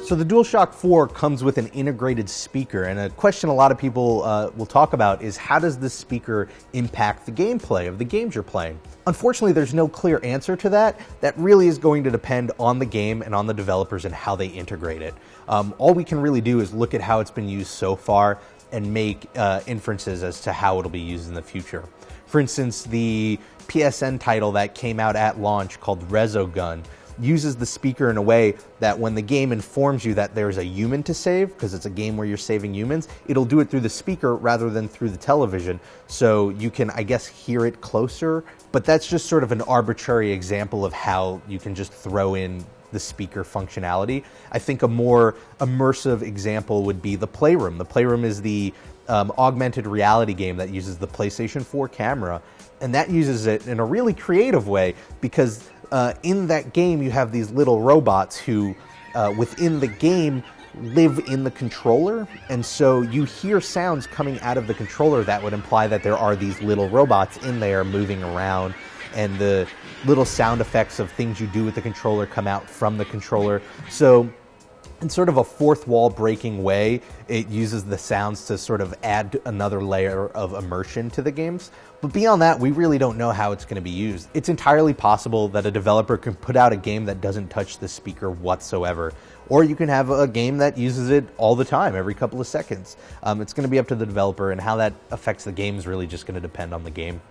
So the DualShock 4 comes with an integrated speaker, and a question a lot of people will talk about is how does this speaker impact the gameplay of the games you're playing? Unfortunately, there's no clear answer to that. That really is going to depend on the game and on the developers and how they integrate it. All we can really do is look at how it's been used so far and make inferences as to how it'll be used in the future. For instance, the PSN title that came out at launch called Resogun uses the speaker in a way that when the game informs you that there's a human to save, because it's a game where you're saving humans, it'll do it through the speaker rather than through the television. So you can, I guess, hear it closer, but that's just sort of an arbitrary example of how you can just throw in the speaker functionality. I think a more immersive example would be the Playroom. The Playroom is the augmented reality game that uses the PlayStation 4 camera, and that uses it in a really creative way because in that game you have these little robots who within the game live in the controller, and so you hear sounds coming out of the controller that would imply that there are these little robots in there moving around, and the little sound effects of things you do with the controller come out from the controller. So in sort of a fourth wall breaking way, it uses the sounds to sort of add another layer of immersion to the games. But beyond that, we really don't know how it's going to be used. It's entirely possible that a developer can put out a game that doesn't touch the speaker whatsoever. Or you can have a game that uses it all the time, every couple of seconds. It's going to be up to the developer, and how that affects the game is really just going to depend on the game.